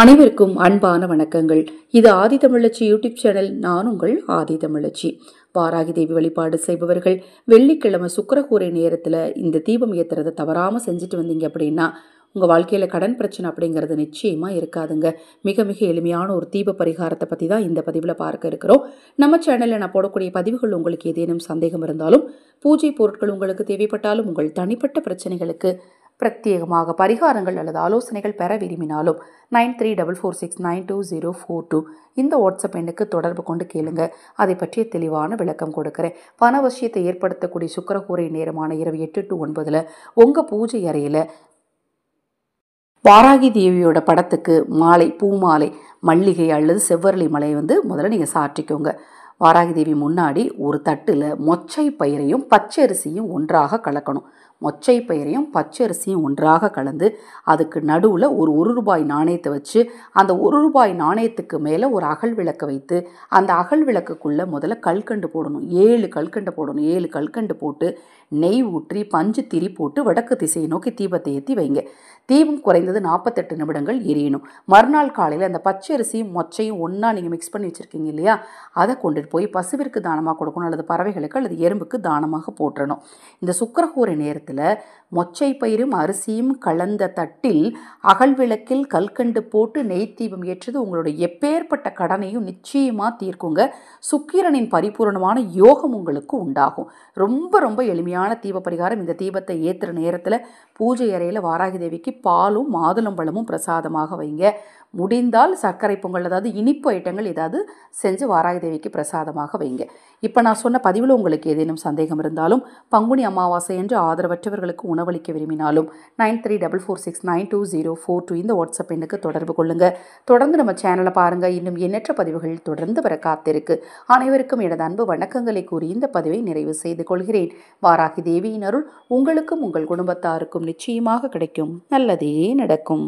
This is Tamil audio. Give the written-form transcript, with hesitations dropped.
அனைவருக்கும் அன்பான வணக்கங்கள். இது ஆதிதமிழச்சி யூடியூப் சேனல். நான் உங்கள் ஆதிதமிழச்சி. வாராகி தேவி வழிபாடு செய்பவர்கள் வெள்ளிக்கிழமை சுக்கிரகூரை நேரத்தில் இந்த தீபம் ஏற்றுறதை தவறாமல் செஞ்சுட்டு வந்தீங்க அப்படின்னா உங்கள் வாழ்க்கையில் கடன் பிரச்சனை அப்படிங்கிறது நிச்சயமாக இருக்காதுங்க. மிக மிக எளிமையான ஒரு தீப பரிகாரத்தை பற்றி தான் இந்த பதிவில் பார்க்க இருக்கிறோம். நம்ம சேனலில் நான் போடக்கூடிய பதிவுகள் உங்களுக்கு ஏதேனும் சந்தேகம் இருந்தாலும், பூஜை பொருட்கள் உங்களுக்கு தேவைப்பட்டாலும், உங்கள் தனிப்பட்ட பிரச்சனைகளுக்கு பிரத்யேகமாக பரிகாரங்கள் அல்லது ஆலோசனைகள் பெற விரும்பினாலும் 9344692042 இந்த வாட்ஸ்அப் எண்ணுக்கு தொடர்பு கொண்டு கேளுங்க. அதை பற்றிய தெளிவான விளக்கம் கொடுக்குறேன். பணவசியத்தை ஏற்படுத்தக்கூடிய சுக்கிரகூரை நேரமான இரவு 8 to 9 உங்கள் பூஜை அறையில் வாராகி தேவியோட படத்துக்கு மாலை, பூ மாலை, மல்லிகை அல்லது செவ்வரளி மலை முதல்ல நீங்கள் சாற்றிக்கோங்க. வாராகி தேவி முன்னாடி ஒரு தட்டில் மொச்சை பயிரையும் பச்சரிசியும் ஒன்றாக கலக்கணும். மொச்சை பயிரையும் பச்சரிசியும் ஒன்றாக கலந்து அதுக்கு நடுவில் ஒரு ரூபாய் நாணயத்தை வச்சு அந்த ரூபாய் நாணயத்துக்கு மேலே ஒரு அகல் விளக்கை வைத்து அந்த அகல் விளக்குக்குள்ளே முதல்ல கல்கண்டு போடணும். 7 கல்கண்டு போடணும். 7 கல்கண்டு போட்டு நெய் ஊற்றி பஞ்சு திரி போட்டு வடக்கு திசையை நோக்கி தீபத்தை ஏற்றி வைங்க. தீபம் குறைந்தது 48 நிமிடங்கள் எரியணும். மறுநாள் காலையில் அந்த பச்சரிசியும் மொச்சையும் ஒன்றா நீங்கள் மிக்ஸ் பண்ணி வச்சுருக்கீங்க இல்லையா, அதை கொண்டுட்டு போய் பசுவிற்கு தானமாக கொடுக்கணும், அல்லது பறவைகளுக்கு அல்லது எறும்புக்கு தானமாக போட்டுறணும். இந்த சுக்கிரகூரை நேரத்தில் மொச்சை பயிரும் அரிசியும் கலந்த தட்டில் அகல் விளக்கில் கல்கண்டு போட்டு நெய் தீபம் ஏற்றது உங்களுடைய எப்பேற்பட்ட கடனையும் நிச்சயமாக தீர்க்குங்க. சுக்கிரனின் பரிபூர்ணமான யோகம் உங்களுக்கு உண்டாகும். ரொம்ப ரொம்ப எளிமையான தீப பரிகாரம். இந்த தீபத்தை ஏற்றுற நேரத்தில் பூஜை அறையில் வாராகி தேவிக்கு பாலும் மாதுளம்பழமும் பிரசாதமாக வைங்க. முடிந்தால் சர்க்கரை பொங்கல், அதாவது இனிப்பு ஐட்டங்கள் ஏதாவது செஞ்சு வாராகி தேவிக்கு பிரசாதமாக வைங்க. இப்போ நான் சொன்ன பதிவில் உங்களுக்கு ஏதேனும் சந்தேகம் இருந்தாலும், பங்குனி அமாவாசை என்று ஆதரவற்றவர்களுக்கு உணவளிக்க விரும்பினாலும் 9344692042 இந்த வாட்ஸ்அப் எண்ணுக்கு தொடர்பு கொள்ளுங்க. தொடர்ந்து நம்ம சேனலை பாருங்கள். இன்னும் எண்ணற்ற பதிவுகள் தொடர்ந்து வர காத்திருக்கு. அனைவருக்கும் எனது அன்பு வணக்கங்களை கூறி இந்த பதிவை நிறைவு செய்து கொள்கிறேன். வாராகி தேவியின் அருள் உங்களுக்கும் உங்கள் குடும்பத்தாருக்கும் நிச்சயமாக கிடைக்கும். நல்லதே நடக்கும்.